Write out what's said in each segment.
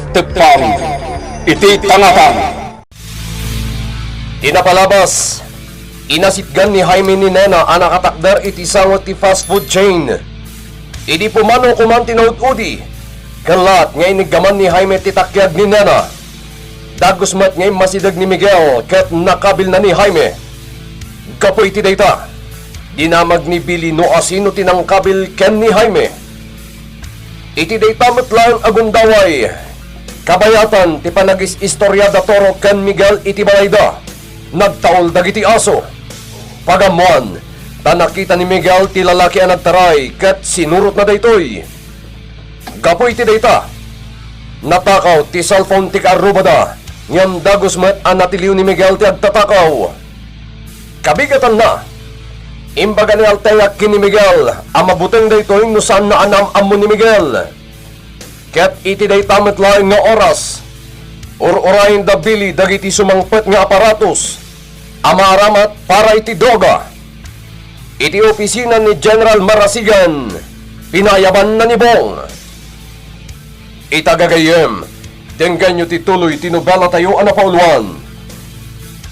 Tepang iti tangatan. Tinapalabas, inasitgan ni Jaime ni Nena ang nakatakder iti sangot ti fast food chain. Idi pumano kuman tinaud-udi, kalat ngay niggaman ni Jaime titakyag ni Nena. Dagos mat ngay masidag ni Miguel ket nakabil na ni Jaime. Kapoy ti dayta, dinamag ni Billy no asino tinangkabil ken ni Jaime. Iti dayta metlan agundaway, kabayatan ti panagis-istorya da Toro ken Miguel iti balayda. Nagtaol dagiti aso. Pagamuan, nakita ni Miguel ti lalaki ang nagtaray ket sinurot na daytoy. Gapoy ti dayta, natakaw ti cellphone ti kaarubada, ngam dagos met ang natiliw ni Miguel ti agtatakaw. Kabigatan na, imbaga ni Altea kin ni Miguel, ang mabuteng daytoy no saan na anam amo ni Miguel. Ket iti dayta metlaeng nga oras, ur-urayin da Billy dagiti sumangpet nga aparatos, amaramat para iti droga. Iti opisina ni General Marasigan, pinayaban na ni Bong. Itagagayem, tenggan nyo tituloy tinubala tayo ana pauluan.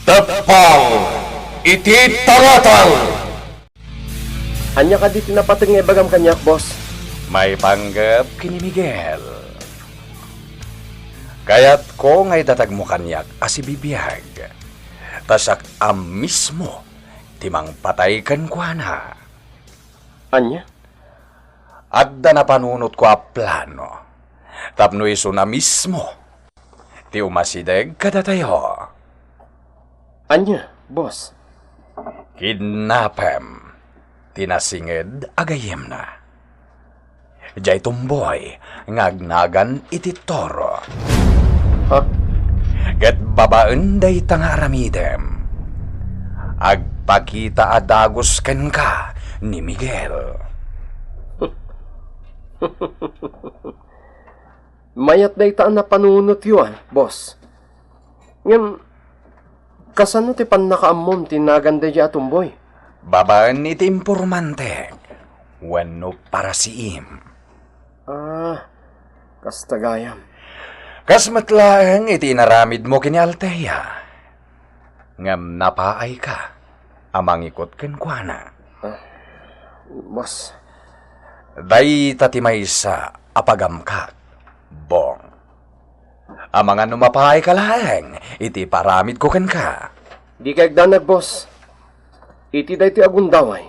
Tepang iti tangatang! Anya ka di tinapating nga bagam kanyak, boss? May panggap kini Miguel. Kaya't ko ngay datag mo kanyak asibibiyag. Tasak am mismo timang patay kan kwa na. Anya? Adda na panunot ko a plano. Tapno iso na mismo. Ti umasideg kada tayo. Anya, boss? Kidnapem. Tinasinged agayem na. Jay tumboy ngagnagan iti Toro. Ha? Ket babaen day tanga aramidem. Agpakita adagos ken ka ni Miguel. Mayat day taan na panunot yun, boss. Ngam, kasano ti pan nakaamon tinaganda di atumboy? Babaen iti impormante. Wenno para si Im. Kastagayam. Kas matlaeng iti naramid mo kini Altea. Ngam napaay ka. Amang ikot ken kuana. Boss. Day tatimaysa apagamkat. Bong. Amang ano mapaay ka laeng. Iti paramid ko ken ka. Di kagdanag, boss. Iti day ti agundaway.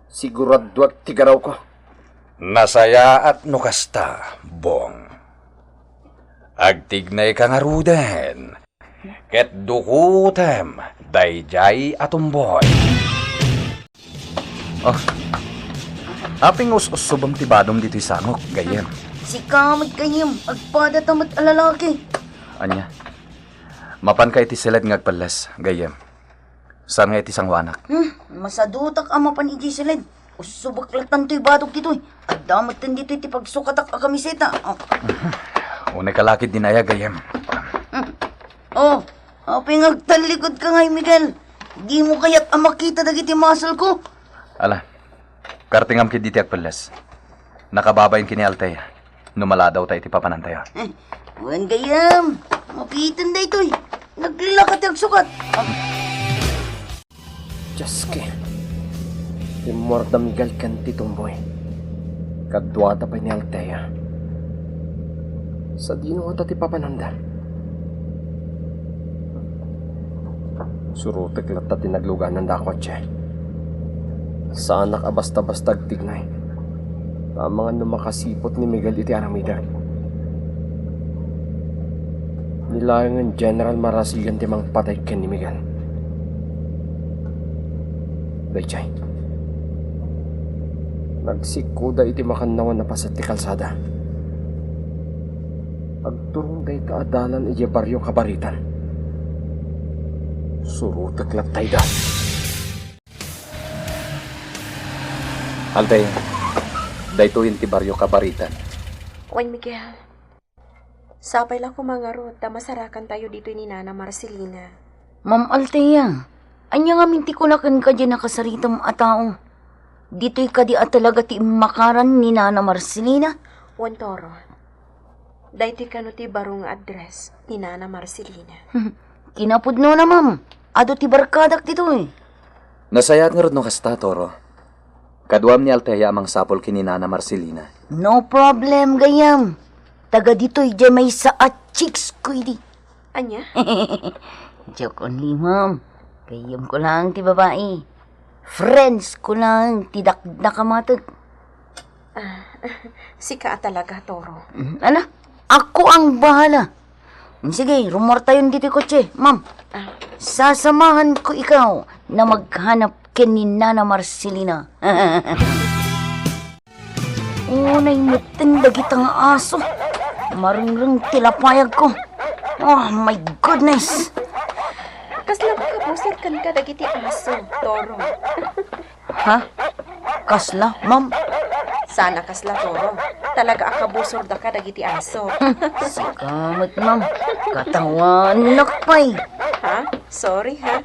Siguradwag tigaraw ko. Nasaya at nukasta, Bong. Agtignay ka nga ruden. Ket dukutem, dayjay atumboy. Oh, aping us-usubam tibadom dito'y sangok, gayem. Si kamad kayem, agpada tamat alalaki. Anya, mapan ka iti silet ngagpalas, gayem. Saan nga iti sangwanak? Masadutak ama pan iji silid. Usubaklatan to'y badog dito'y. At damat din dito'y ti pagsukatak a kamiseta. Unay kalakid dinaya, gayem. Aping agtalikod ka ngay, Miguel. Di mo kaya't makita dagiti muscle ko. Ala, kartingam kid diti agpalas. Nakababayin kini Altea. Numala daw tayo iti papanantaya. Wan gayam, mapitan da ito'y. Naglilakat yung sukat. Jaske. Timordam gal kan titumboy. Kadwata pa ni Altea. Sa dino ata ti papananda. Surutek lata tinagluganan da kotse. Sa anak abasta-basta tignay. Tamangan no makasipot ni Miguel iti aramida. Nilayangan General Marasigan timang patay ken ni Miguel. Dayjay. Nagsikuda iti makanawan na pasat ti kalsada. Agturong day kaadalan iya baryo kabaritan. Surutek latay da. Altay, daytoyin ti baryo kabaritan. Juan Miguel, sapay lang kumangarot ta masarakan tayo dito ni Nana Marcelina. Ma'am Altea, anya nga minti ko na kan ka dyan nakasaritam a tao. Dito'y kadi at talaga ti makaran ni Nana Marcelina. Juan Toro, Dayti kano ti barong address ni Nana Marcelina. Kinapudno na, ma'am. Ado ti barkadak dito eh. Nasayat nga rod no kasta, Toro. Kaduam ni Althea amang sapol kini Nana Marcelina. No problem, gayam. Taga dito'y dyan may sa at chicks ko idi. Anya? Joke only, ma'am. Gayam ko lang ti babae. Friends ko lang ti dakdakamata. Sika talaga, Toro. Ala, ako ang bahala. Sige, rumor tayo dito kotse, ma'am. Sasamahan ko ikaw na maghanap ken ni Nana Marcelina. Unay matanda kitang aso. Maringrang tilapayag ko. Oh my goodness. Kasla makabusir kan ka dagiti aso, Toro. Ha? Kasla, ma'am? Sana kasla, Toro. Talaga akabusor da ka dagiti aso. Sikamot, ma'am. Katawan nakpay. Ha? Sorry, ha?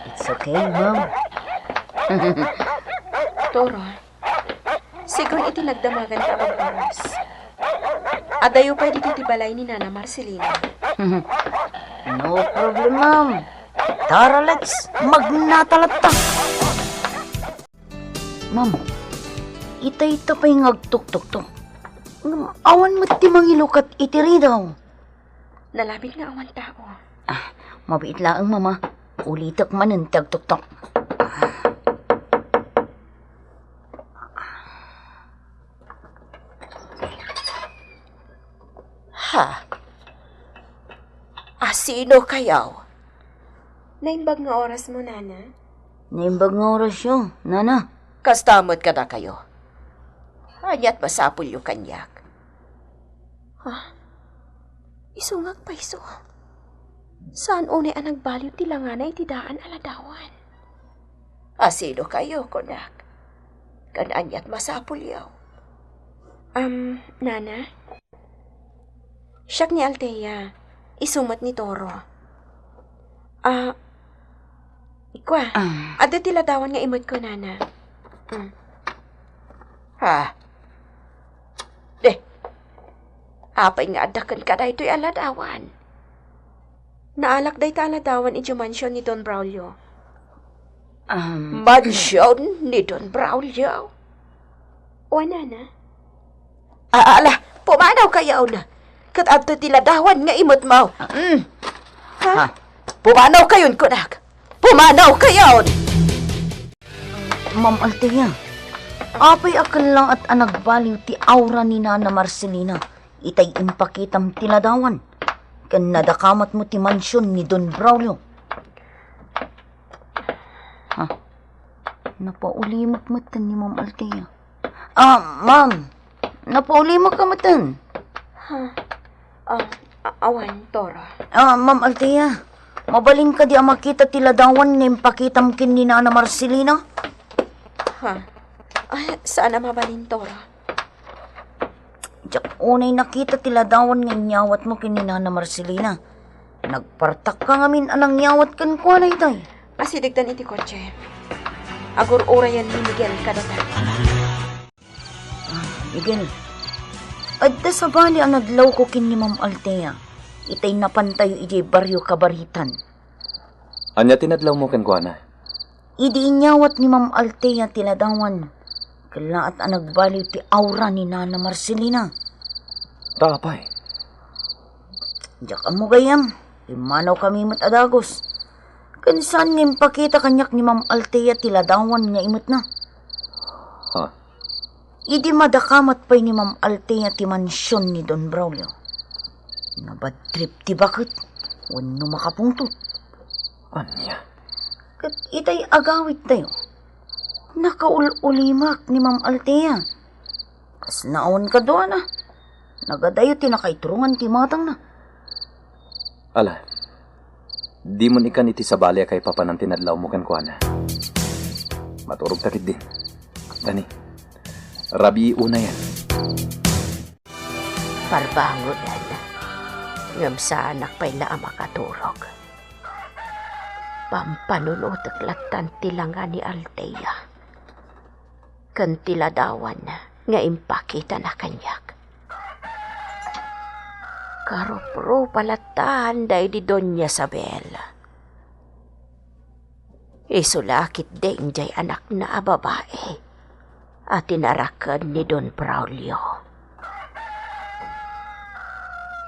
It's okay, ma'am. Toro, sigon iti nagdamagan ka ang oras. Adayo pa dito ti balay ni Nana Marcelina. No problem, ma'am. Tara, let's magnatalat ta. Ma'am, ita pa'y ngagtuk-tuk-tuk. Awan mo ti mangilukat itiri daw. Nalabit nga awan tao. Mabait lang, mama. Ulitak man ang tagtuk-tuk. Ha? Sino kayaw? Naimbag nga oras mo, Nana. Naimbag nga oras yun, Nana. Kastamot ka na kayo. Anyat masapul yung kanyak. Ha? Isungag pa iso. Saan une ang nagbaliw ti langanay ti daan aladawan? Sino kayo, kunak? Kan anyat masapul yaw. Nana? Siyak ni Althea. Isumat ni Toro. Ikwa. Ada ti ladawan nga imot ko, Nana. Ha? Apay nga adakan ka da ito'y aladawan. Naalak day ta aladawan iti mansyon ni Don Braulio. Mansyon ni Don Braulio? O, Nana? Pumanaw kayaw na. Kat adto ti ladawan nga imot mo. Ha? Pumanaw kayon, kunak. Pumanaw kayon! Ma'am Althea, apay akal lang at anagbaliw ti aura ni Nana Marcelina. Itay impakitam ti ladawan. Kan nadakamat mo ti mansyon ni Don Braulio. Ha? Napaulimak matan ni Ma'am Althea. Ma'am. Napaulimak ka matan. Awan, Toro. Ma'am Althea. Mabaling ka di ang makita ti ladawan nga impakitam kin ni Nana Marcelina? Ha? Sana mabalin, Toro. Diyak unay nakita ti ladawan nga nyawat mo kin ni Nana Marcelina. Nagpartak ka ngamin anang nyawat kan ko na itay. Asidigdan iti kotse. Agur ora yan ni Miguel kadata. Miguel, adda sa bali ang naglaw ko kin ni Ma'am Althea. Itay napantayo iti baryo kabaritan. Anya tinadlaw mo kan kuana? Idi inyawat ni Ma'am Althea ti ladawan. Kalaat ang nagbaliw ti aura ni Nana Marcelina. Tapay. Diyak mo gayam. Imanaw kami mat adagos. Kansan nga impakita kanyak ni Ma'am Althea ti ladawan nga imot na. Ha? Idi madakamat pa'y ni Ma'am Althea ti mansyon ni Don Braulio. Nabad trip ti bakit? Wano makapungtot. Anya? Kat itay agawit tayo. Nakaulimak ni Ma'am Althea. Kas naon ka doon na. Nagadayo ti nakaiturungan ti matang na. Ala, di mo ikan iti sa balya kay papa ng tinadlaw mo kan kuana. Maturog takit din. Gani, rabi una yan. Parbango na. Ngam sa anak pa'y na makaturog. Pampanunod aklatan tilanga ni Althea. Kan tiladawan nga impakita na kanyak. Karopro palatan day di Doña Sabel. Isulakit din jay anak na babae at tinarakan ni Don Braulio.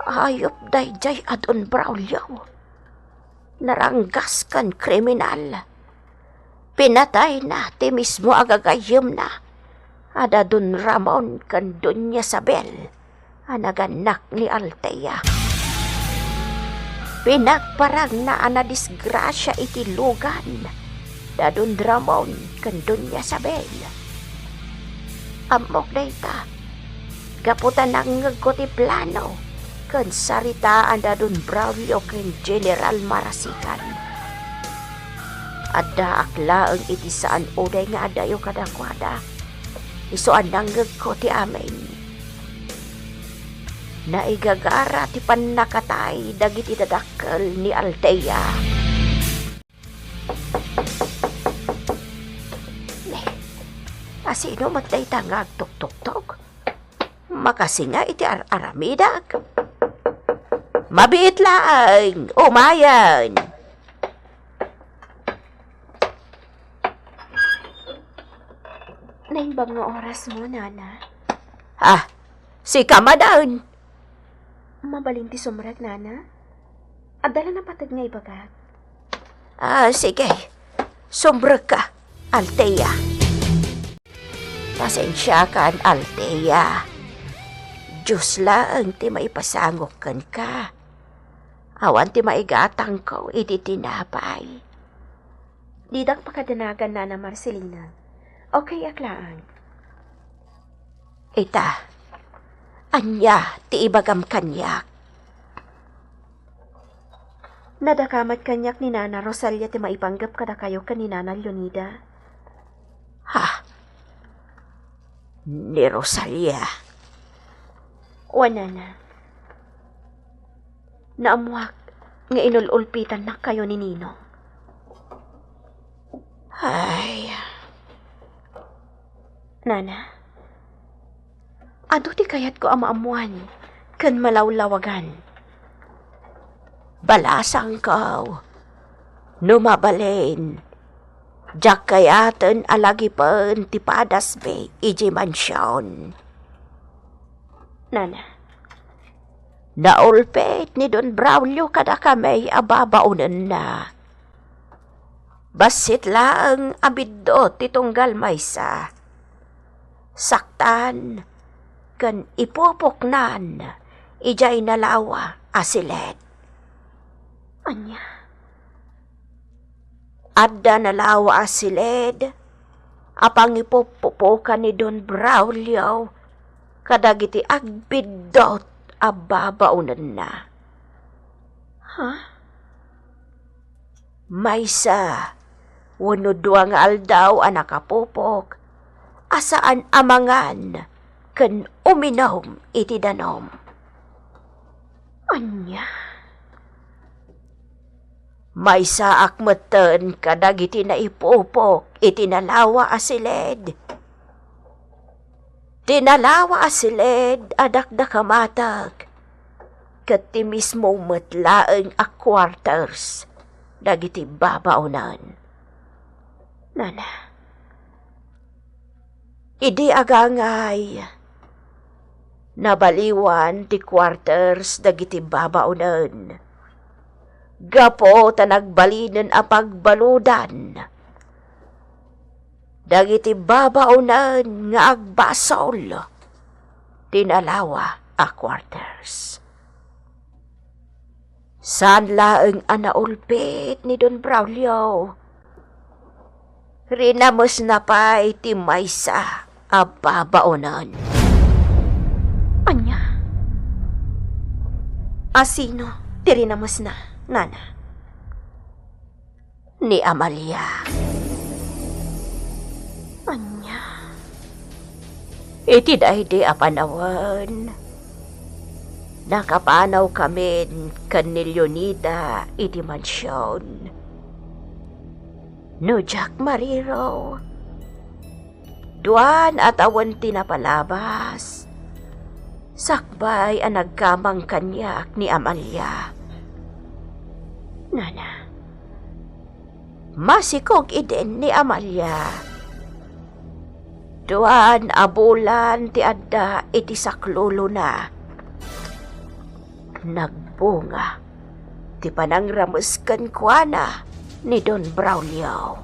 Hayop day jay a Don Braulio. Naranggas kan kriminal. Pinatay na ti mismo agagayom na. Ada Don Ramon kan Doña Sabel. Anaganak ni Altea. Pinagparang na ana disgrasya iti lugan. Dadun Ramon kan Doña Sabel. Amok na ita. Gaputan ang ngagko ti plano. Kan saritaan dadun Braulio kan General Marasikan. Ada akla ang iti saan uday nga adayo kadakwada. Isuan ang ngagko ti amin. Naigagara ti panakatay dagiti dadakkel ni Altea. Asino matay tangag tuk-tuk-tuk? Makasinga iti aramidag. Mabiit lang, umayan. Naimbang nga oras mo, Nana. Si Kamadan. Mabalinti sumrag, Nana. Adala na patag nga ibagag. Sige. Sumbrag ka, Altea. Pasensya ka, Altea. Diyos lang ti maipasangok kan ka. Awan ti maigatang ko, iti tinapay. Didak pakadanagan, Nana Marcelina. Okay, aklaan. Ita, anya ti ibagam kanyak. Nadakamat kanyak ni Nana Rosalia ti maipanggap kada kayo kan ni Nana Leonida. Ni Rosalia. O, Nana. Naamuak nga inululpitan na kayo ni Nino. Ay, Nana, ado ti kayat ko amaamuan kan malawlawagan. balasang kaw. Numabalen. Jak kayaten alagi pen ti padas be iji mansyon. Nana, Naulpet ni Don Braulio kada kamay ababaunan na. Basit lang abiddo ti tunggal maysa. Saktan kan ipopoknan ijay nalawa asilet. anya, Adda nalawa asiled apang ipopopokan ni Don Braulio kadagiti agbiddot ababaunan na. Maysa, wano duwa nga aldaw anak kapupok, asaan amangan, ken uminom iti danom. anya, Maysa akmeten kadagiti na ipupok iti nalawa asiled. Tinalawa asiled adakda kamatag, ket ti mismo metlaeng a quarters dagiti babaunan. Nana, Idi agangay, nabaliwan ti quarters dagiti babaunan. Gapo ta nagbalinen a pagbaludan. Dagiti babaunan nga agbasol, tinalawa a quarters. Saan laeng anaulpit ni Don Braulio? Rinamos na pa'y ti maysa a babaunan. anya. Asino, tirinamos na, Nana. Ni Amalia. Anya, Iti daydi a panawan. Nakapanaw kami kan ni Leonida iti mansyon. No Jack Mariro. Duan at awan tinapalabas. Sakbay ang nagkamang kanyak ni Amalia. Nana, masikog idin ni Amalia. Duan abulan ti adda iti saklolo na. Nagbunga ti panangramuskan kuana ni Don Braulio.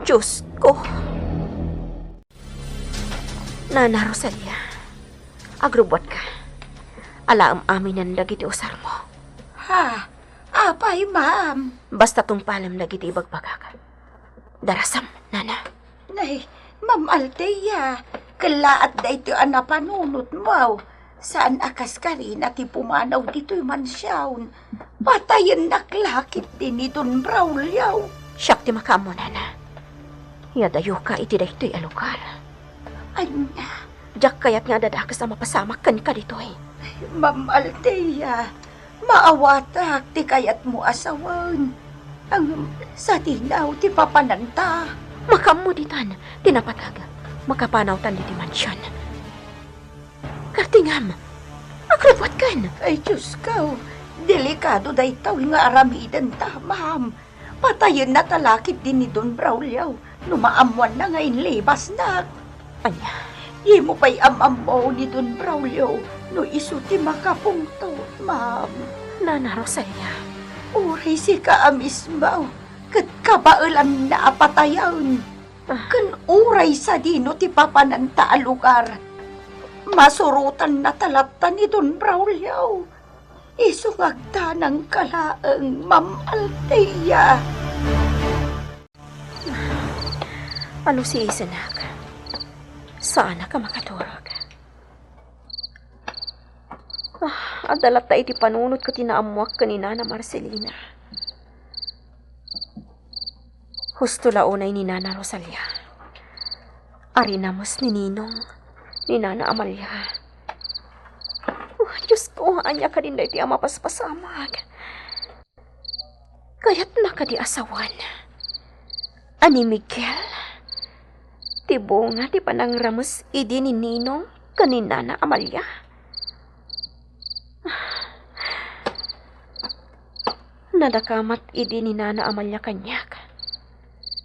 Diyos ko! Nana Rosalia, agrubot ka. Alaam amin ang dagiti usar mo. Ha? Apay, ma'am. Basta tong palam dagiti ibagbagakan. Darasam, Nana. Nay, Ma'am Althea, kalaat da ito ang napanunot mo. Saan akas ka rin at ipumanaw dito'y mansyawn. Patayin naklakit din ni Don Braulio. Siyak ti makamo, Nana. Yadayo ka iti da ito'y alukal. Anya, Diyak kayat nga dadakas na mapasamak kan ka dito'y. Ma'am Althea, maawatak ti kayat mo asawan. Ang sa tinaw ti papananta. Makamo ditan, tinapataga. Makapanaw tan diti mansyon. Kartingam, agrubot kan. Ay, Diyos ko, delikado da itaw nga aramidan ta, ma'am. Patayin na talakit din ni Don Braulio. Numaamuan na ngayon libas na. Anya, Di mo pa'y amam mo ni Don Braulio no iso ti makapungto, ma'am. Nana Rosalia. Uray si kaamis mo, kat kabailan na apatayan. Kan uray sa dino ti papananta a lugar. Masurutan na talapta ni Don Braulio. Isungagta ng kalaang, Ma'am Althea. Ano si Isanak? Saan ka makaturog? Adalat ta iti panunot ko tinaamuak kanina na Marcelina. Husto launay ni Nana Rosalia. Arinamos ni Ninong, ni Nana Amalia. Diyos ko, anya ka rin na iti amapaspasamag. Kaya't nakadi asawan. Ani Miguel, tibo nga ti panangramos idi ni Ninong kanina na Amalia. Nadakamat idi ni Nana Amalia kanyak.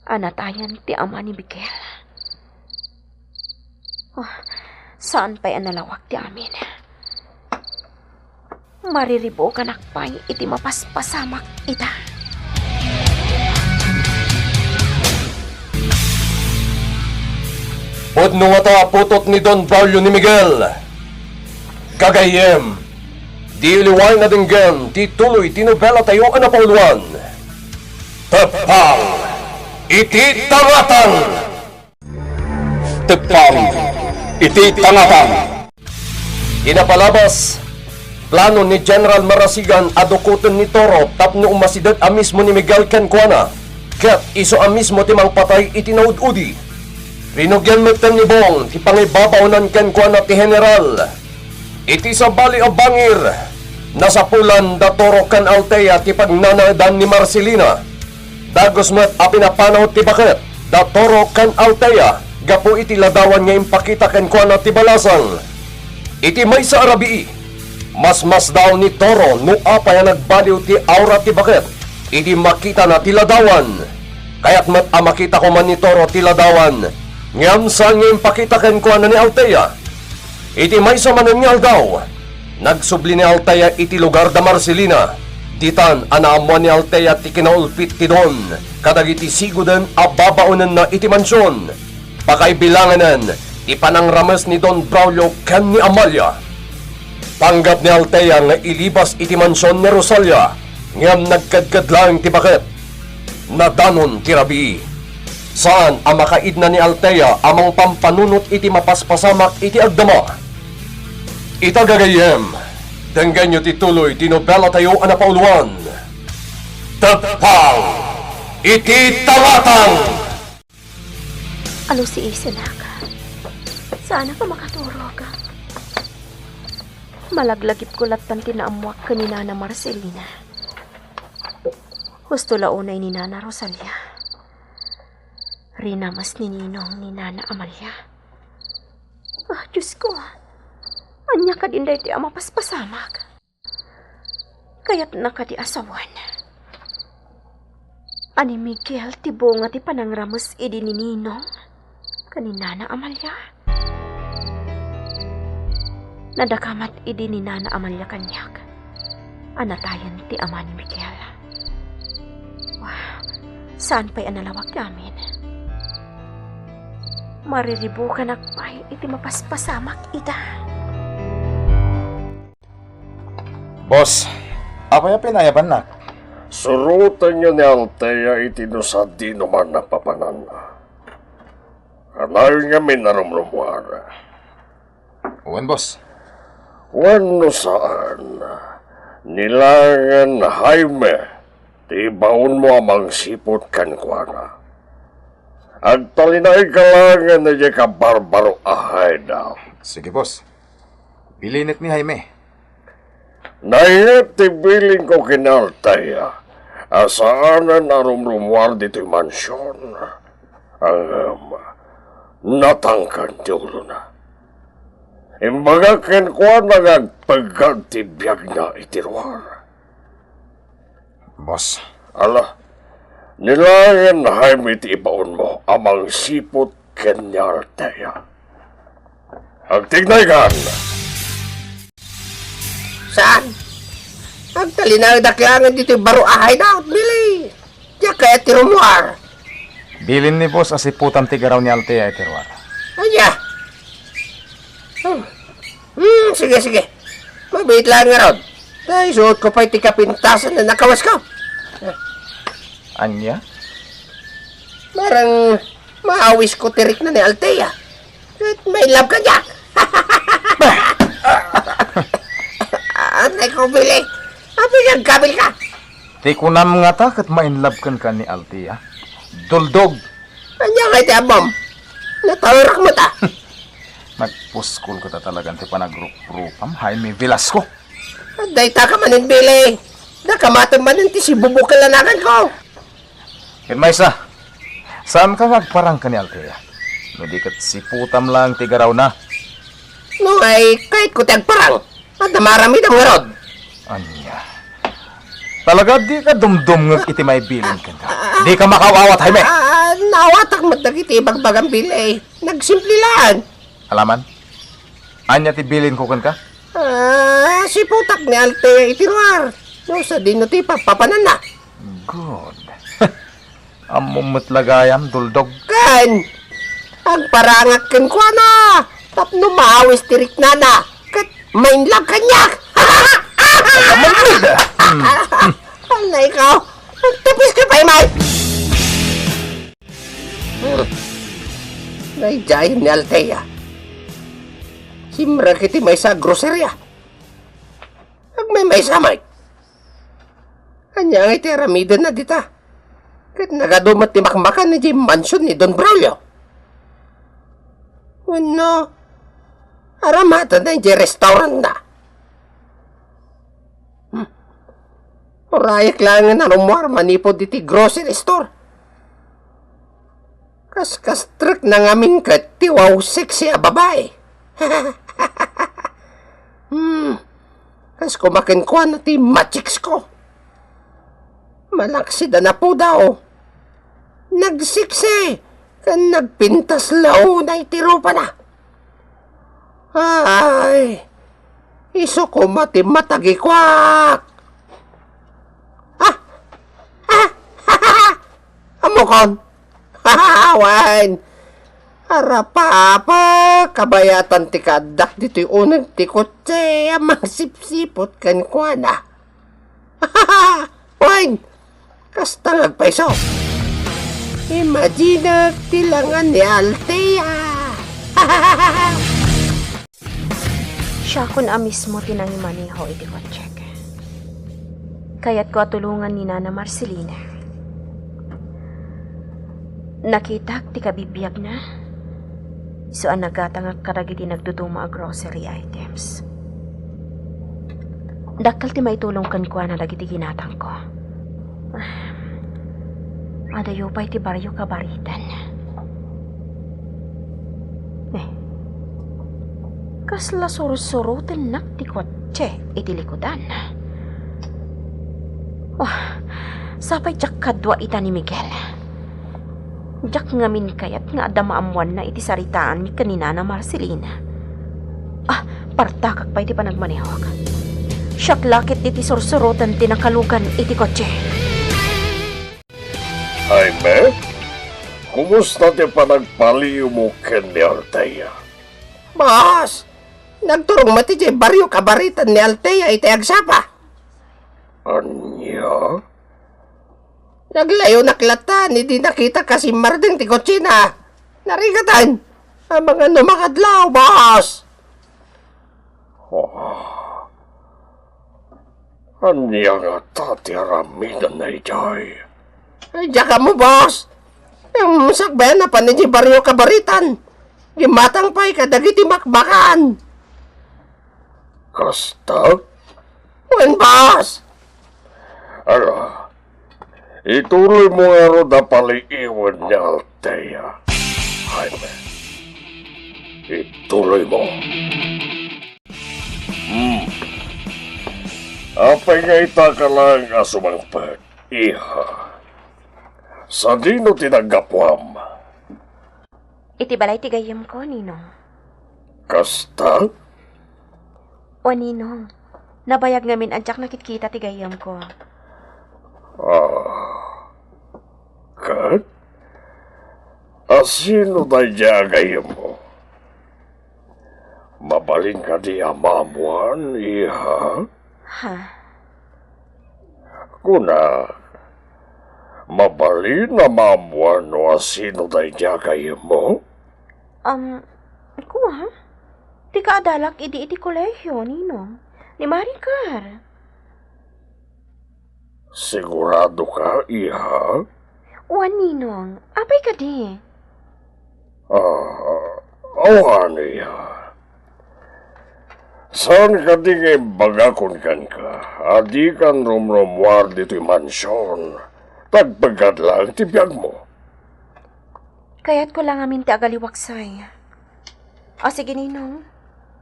Anatayan ti ama ni Miguel. Saan pa'y analawak ti amin? Mariribo ka nakpay iti mapaspasamak ita. Pudno nga ta putot ni Don Braulio ni Miguel. Gagayem, di liway na dinggan, ti tuloy tinobela tayo ang napauluan. Tepang, iti tangatan! Tepang, iti tangatan! Inapalabas, plano ni General Marasigan adukutan ni Toro tapno umasidad a mismo ni Miguel Cancuana. Kat iso a mismo timang patay itinaud-udi. Rinugyan metem ni Bong ti pangibabaunan Cancuana ti General. Iti sa bali o bangir, nasapulan da Toro kan Althea ti pagnanadan ni Marcelina. Dagos met a pinapanaw ti bakit, da Toro kan Althea, gapo iti ladawan nga impakita Cancuana ti balasang. Iti may sa arabii, mas daw ni Toro no apay nagbaliw ti aura ti bakit, iti makita na ti ladawan. Kaya't met a makita ko man ni Toro ti ladawan, ngam saan nga impakita Cancuana ni Althea. Iti may sa mananyal daw, nagsubli ni Althea iti lugar da Marcelina. Ditan anaamuan ni Althea ti kinaulpit ti Don, kadagiti sigudan a babaunan na iti mansyon. Pakaibilanganan, ti panangrames ni Don Braulio ken ni Amalia. Panggap ni Althea nga ilibas iti mansyon ni Rosalia, ngam nagkadkadlaeng ti bakit. Nadanon ti rabii. Saan ang makaid na ni Althea amang pampanunot iti mapaspasamak iti agdama? Itagagayem, denggan nyo tituloy tinobela tayo ang napauluan. Tepang, iti tangatan! Ano si Isanak? Sana ka makaturog. Malaglagip ko latan tinaamuak kanina na Marcelina. Gusto launay ni Nana Rosalia. Rinamas ni Ninong ni Nana Amalia. Diyos ko. Anya ka din dahi ti ama paspasamak. Kaya't nakadi asawan. Ani Miguel ti bunga ti panangramas idi ni Ninong. Kanina na Amalia. Nadakamat idi ni Nana Amalia kanyak. Anatayan ti ama ni Miguel. Wow, saan pa'y analawag namin? Mariribukan akpay iti mapaspasamak ita. Boss, ako yung pinayaban na. Surutan niyo ni Althea itinusad di naman na papanan. Kanayon nga may narumrumuara. Uwan, boss. Wano saan? Nilangan na Jaime, ti baon mo amang sipot kan kuana. At talinay kalangan na di ka barbaro ahay daw. Sige, boss. Pilinit ni Jaime. Nayat tibiling ko kinaltaya. Asaanan na rumrumuar dito'y mansyon. Natangkan ti ulo na. Imbaga ken ko nagagpagag ti biyag na itiruar. Boss, Ala, nilangan na Jaime ti ibaon mo amang sipot ken Althea. Agtignay Saan? Ang talinang daklangan dito yung baro ahay na, Billy. Diya kaya tirumuar. bilin ni boss asiputan tigaraw ni Althea iterwar. Anya? Sige. Mabait lang nga ron. Dahil suot ko pa yung tikapintasan na nakawas ko. Anya? Marang maawis ko tirik na ni Althea. At may love ka niya. Anay ko, Billy. Pinagkabil ka. Di ko na mga takat ma-inlove kan ni Althea. Duldog. Anya nga iti abom. Natawarak mo ta. Nagpuskol ko ta talagang ti panagrup-rupam Jaime Velasco. Dayta ka manin, Billy. Nakamatan manin ti si bubukalanakan ko. Maysa, saan ka nagparang ka ni Althea? Nadikat si putam lang tigaraw na. No ay kahit ko tagparang. At marami na mga rod. Anya? Talaga di ka dumdum ng iti may bilin ka na. Di ka makawawat, Jaime. Nawatak matagiti bagbagang Billy. Nagsimple lang. Alaman? Anya ti bilin ko kan ka? Si putak ni Althea itiruar. No, sa dino ti papanan na. Good. Amumot lagayam, duldog. Kan! Ang parangak kan ko na. Tapno maawis tirik na na. Kat main love kanyak. Alay ikaw. Tapos ka pa, Imay. Naijayin ni Althea. Simra kiti may sa grocerya. Ag may samay. Kanya nga iti aramidan na dita. Kat nagadumat ni makmakan ni Jim Mansion ni Don Braulio. Ano? Aramatan na yung restaurant na. Orayak lang nga narumuar manipod diti grocery store. Kas truk na ngamin kat tiwaw sexy a babae. Kas kumakin ko na ti machiks ko. Malaksida na po daw. Nagsiksi. Kan nagpintas lao na itiro pa na. Ay, iso ko matimatagi-kwak. Amokon. Hahawan. Arapa-apa. Kabayatan ti kadak dito'y unang ti kotse. Amang sipsipot kan kwa na. Wan. Kasta ngagpaiso. Imagine tilangan ni Althea. Siya kun mismo tinangimaniho iti kotsek. Kaya't ko atulungan ni Nana Marcelina. Nakitak ti kabibiyag na. So ang nagatangag karagiti nagduduma grocery items. Dakal ti may tulong kan kwa na dagiti ginatang ko. Adayo pa iti baryo kabaritan. Kasla surusurutan nak ti kotse iti likodan. Wah, sapay jak kadwa ita ni Miguel. Jak ngamin kayat nga ada maamuan na iti saritaan ni kanina na Marcelina. Partakak pa iti panagmanihok. Siyak lakit iti sursurutan tinakalugan iti kotse. Jaime, kumusta ti panagpaliw mo ken ni Althea? Boss, nagturong mati jay baryo kabaritan ni Althea iti agsapa. Anya? Naglayo naklatan, hindi nakita kasi marding ti kotsina. Narigatan, ang mga numakadlaw, boss. Anya nga tati aramidan na ijay? Ay, diya ka mo, boss. Yung sakbayan na pa ni baryo kabaritan. Gimatang pa'y kadagiti makbakan. Kasta? Wen, boss. Ara, ituloy mo nga ro na paliiwan ni Althea. Jaime, ituloy mo. Apay nga ita ka lang asumangpag, iha. Sa dino tinagapwam? Iti balay ti gayam ko, Ninong. Kasta? O Ninong, nabayag ngamin antyak nakitkita ti gayam ko. Kat? Asino na jagay mo? Mabalin ka di amamuan, iha? Ha? Kuna, mabalin na mamuan o asino na jagay mo? Kuha? Ti kaadalak iti kolehyo, Ninong. Ni Maricar. Sigurado ka, iha? Uwan, Ninong. Apay ka di. Awan, iha. Saan ka di ngay bagakon kan ka? Adi kan rumrumwar dito'y mansyon. Tagpagad lang tibiyag mo. Kayat ko lang amin ti agaliwaksay. O sige, Ninong.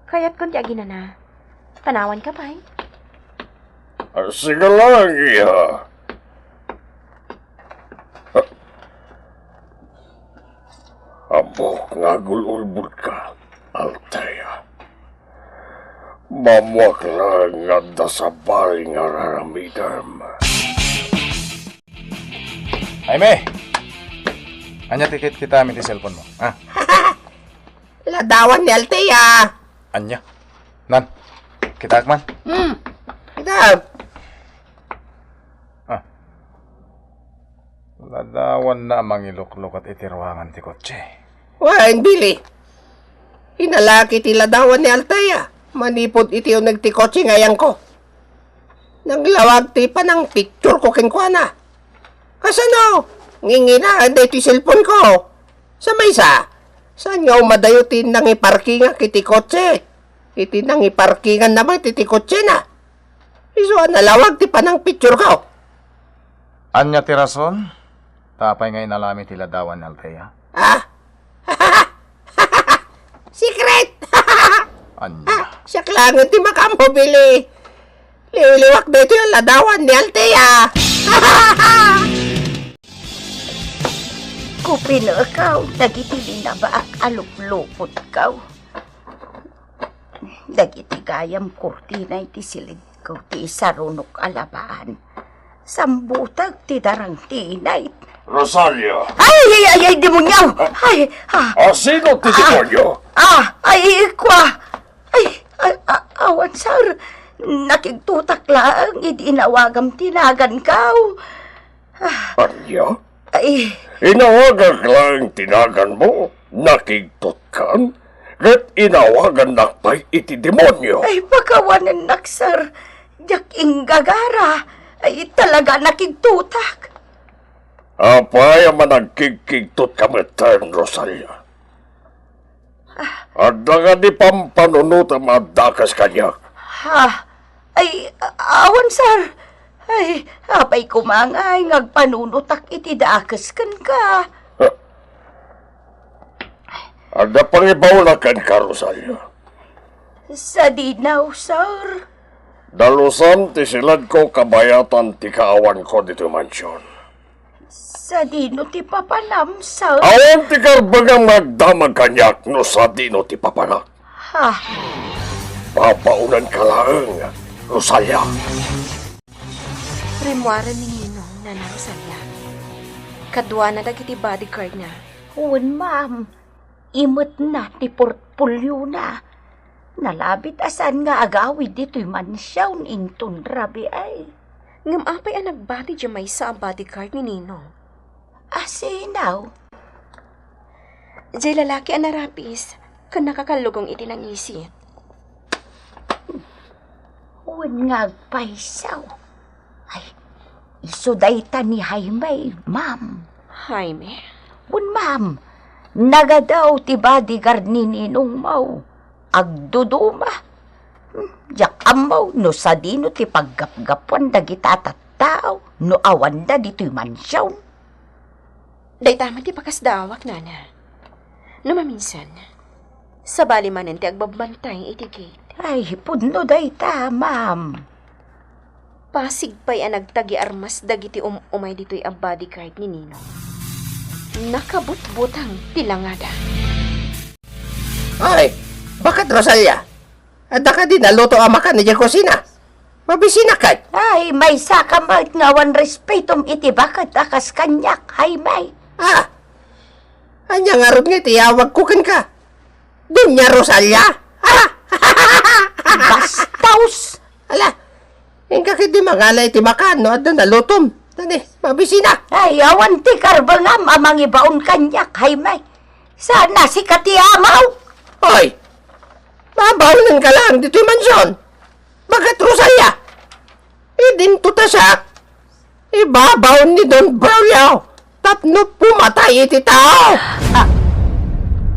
Kayat ko ti aginana. Panawan ka pa'y. Sige lang, iha. Ambok nga gululbul ka, Althea. Mamuak lang nga dasabal nga raramidam. Jaime! Anya tikit kita amin ti cellphone mo, ha? Ladawan ni Althea. Anya? Nan? Kita akman? Kita. Ladawan na mangilukluk at itiruangan ti kotse. Wain, Billy. Inalaki ti ladawan ni Althea. Manipod iti yung nagtikotse ngayang ko. Naglawag ti pa ng picture ko kinkwana. Kasano? Nginginaan da iti cellphone ko. Sa may sa? Saan nga umadayutin nang iparkingan kiti kotse? Iti nang iparkingan naman iti kotse na. Iso nalawag ti pa ng picture ko. Anya ti rason? Tapay ngay nalami ti ladawan ni Althea. Secret! Anya? Siya klangan ti makamo, Billy. Liwiliwak dito yung ladawan ni Althea. Kupin ikaw, nagitili na ba ang aluplupot kaw? Dagiti gayam kurtina iti silid ko ti sarunok alabaan. Sambutag ti darang tinay. Rosalia! Ay, demonyaw! Ay, Sino ti demonyo? Kwa! Awan, sir. Nakigtutak lang, idinawagam tinagan kaw. Anya? Ay, Inawagan lang tinagan mo, nakigtot kan, kat inawagan nakpay iti demonyo. ay, pagkawanan nak, sir. Jak inggagara. Ay, talaga nakigtutak. Apay ang managkigkigtot kametan, Rosalia. At nga di pampanunot ang madakas kanya. Ay, awan, sir. Ay, apay kumangay, ngagpanunutak iti dakas kan ka. At napangibaw na kan ka, Rosalia. Sa dinaw, sir. Dalusan ti silad ko kabayatan ti kaawan ko dito mansyon. Sa dino ti papanam, sir. Awan ti karbagang magdamag kanyak no sa dino ti papanak. Ha? Papaunan ka lang, Rosalia. Remuara ni Ninong na Rosalia. Kadwa na dagiti bodyguard na. Uwan, ma'am. Imot na ti portfolio na. Nalabit asan nga agawid dito'y mansyawn inton rabi ay. Ngam apay ang nagbati dyan may sa ang bodyguard ni Ninong. Asinaw. Diyay lalaki ang narapis, kan nakakalugong iti ng isit. Uwan nga agpaisaw. Ay, isuday ta ni Jaime, ma'am. Jaime, Uwan, ma'am. Nagadaw ti bodyguard ni Ninong Mau. Agduduma. Jak amaw no sa dino ti paggapgapuan dagita tattao no awan da dito'y mansyaw. day tama ti pakasdawak, nana. Numaminsan, sa bali manan ti agbabantay iti gate. Ay, pudno day ta, ma'am. Pasig pa'y ang nagtagi armas dagiti umay dito'y ang bodyguard ni Ninong. Nakabutbutang tilangada. Ay, bakit Rosalia? Ada ka din naluto ang makan ni kusina. Mabisina ka. Ay, may sakamat nga wan respetum iti bakit akas kanyak, hay may. Ah, anya nga ron nga tiyawag kukin ka. Dunya Rosalia? Ah, Bastaus! ala, yung kakit di mangalay ti makan, no? Ada nalutom. Tani, mabisina. Ay, awan ti karbangam amang ibaon kanyak, hay may. Sana si Katiamaw. Hoy, mabawin ka lang dito'y mansyon. Bakit Rosalia? Idinto ta siya. Ibabaw ni Don Braulio. Tapno pumatay iti tao.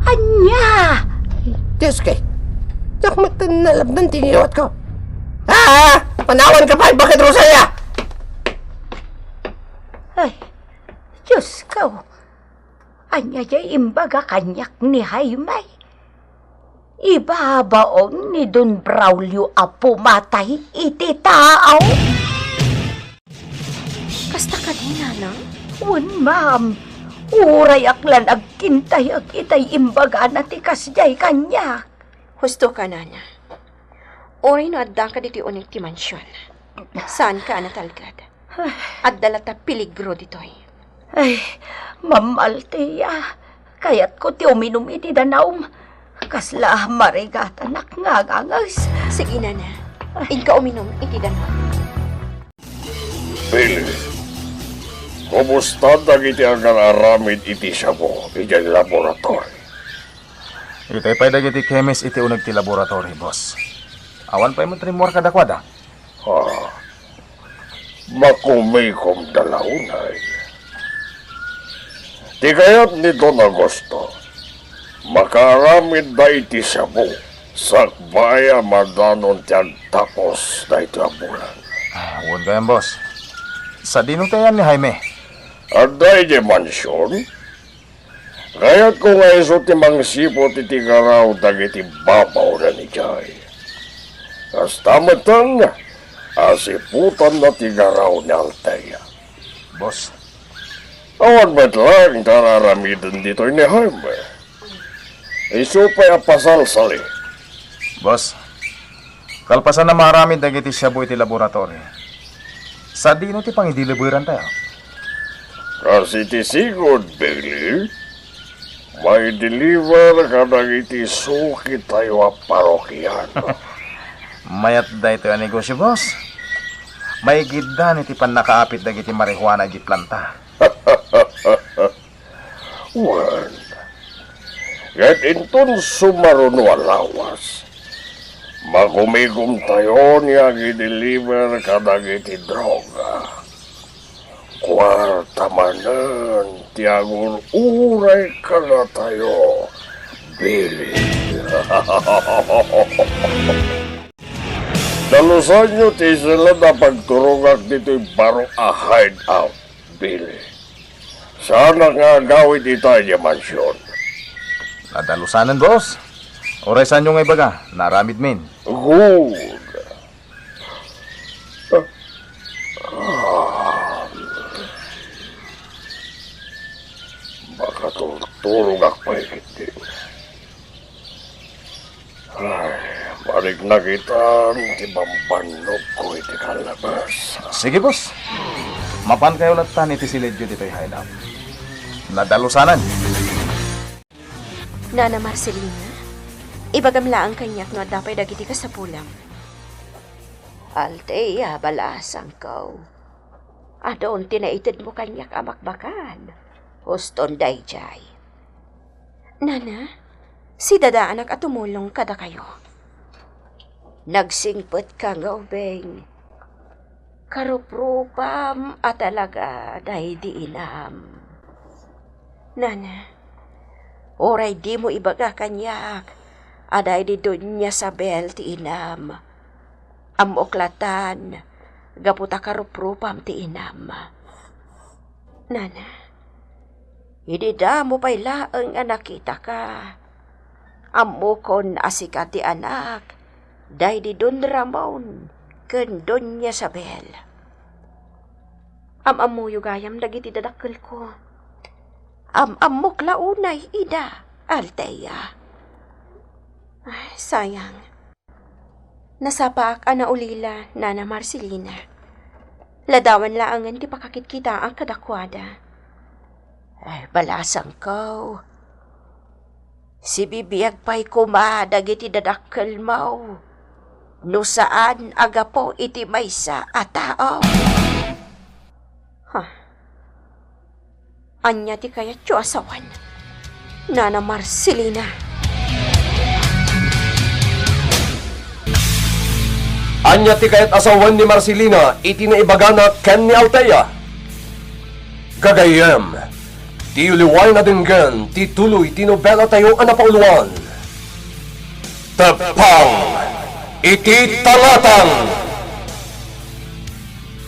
Anya! Diyos kay. Yak matanalab ng tingiwat ko. Panawan ka pa. Bakit Rosalia? Ay, Diyos ko. Anya jay imbaga kanyak ni Jaime. Ibabaon ni Don Braulio a pumatay iti tao. Kasta ka din, nana? Wan, ma'am. Uray aklan agkintay ag itay imbaga na ti kasjay kanya. Husto ka, nana. Oray no adda ka diti unik ti mansyon. Saan ka natalgad? At dalata piligro ditoy. Ay, mamaltiya. Kayat ko ti uminom iti danawm. Kasla marigatan ak ngagangas. Sige, nana. Inka uminom iti dano. Billy, kumusta dagiti ang nararamid iti siya mo iti laboratory? Itay pa'y dagiti chemist iti unag ti laboratory, boss. Awan pa'y matrimor kadakwada. Makumay kong dalaunay. Di kaya't ni Don Agosto, makaramid da iti siya mo, sakbaya madanon tiyag tapos na ito ang bulan. Huwag kayan, boss. Sa dinutayan ni Jaime. At dahil di mansyon, kaya't kung iso ti mangsipot iti karaw dagiti babaw na ni Jay. Hasta matang, asiputan na ti karaw ni Altea. Boss, Awan ba't lang tararamidan dito ni Jaime? Iso pa'y apasalsali. boss. Kalpasan na marami dagiti shabu iti laboratory. Sa dino ti pangidiliburan tayo. Kasi ti sigod, Billy, may deliver ka dagiti suki tayo a parokyan. Mayat da ito ang negosyo, boss. May gidan iti pan nakaapit dagiti marihuana iti planta. Wan, ket inton sumaruno alawas, magumigum tayo niya i-deliver ka dagiti droga. Kwarta manan, tiagun uray ka na tayo, Billy. Dalusan nyo ti sila na pagturungag dito'y baro a hideout, Billy. Sana nga gawin ito niya mansyon. Nadalusanan, boss. Oray saan nyo nga ibaga? Naramid min. Good. Makatulog ako pa ikiti. Ay, balik na kita. Di bambanog ko iti kalabas. Sige, boss. Mapan kayo latan iti silidyo dito hideout. Nadalusanan. Nana Marcelina, ibagamla ang kanyak no dapay dagiti ka sa pulam. Althea, balasang ko. Adon tinaitid mo kanyak amakbakan. Huston dayjay. Nana, si dada anak at tumulong kada kayo. Nagsingpot ka nga ubeng. Karuprupam at talaga dahi di inam. Nana, Oray di mo ibaga kanyak. Aday di doon niya sa bel ti inam. Amoklatan. Gaputa karuprupam ti inam. Nana, Idida mo pa'y laeng anak kita ka. Amo kon asika ti anak. Day di Don Ramon. Ken Don niya sa bel. amamuyo gayam dagiti dadakkel ko. Amok launay, ida, Althea. Ay, sayang. Nasapaak ana ulila, Nana Marcelina. Ladawan laangan ti pakakit kita ang kadakwada. Ay, balasang ko. Si bibiyag pa'y kumadag iti dadakkel mo. No saan aga po iti maysa a tao. Anya ti kaya tiyo asawan. Nana Marcelina. Anya ti kayat asawan ni Marcelina, iti naibagana ken ni Althea. Gagayem, ti uliway na dinggan, ti tuloy ti nobela tayo anapauluan. Tepang, iti talatang.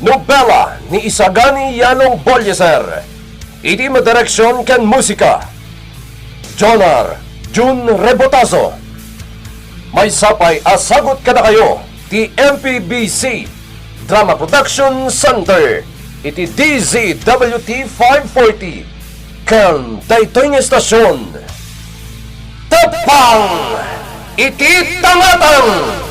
Nobela ni Isagani Yanong Bolyeser, iti madireksyon ken musika. Jonar Jun Rebotazo. May sapay asagot kada kayo ti MPBC Drama Production Center iti DZWT 540 ken daytoy nga estasyon. Tepang iti tangatang.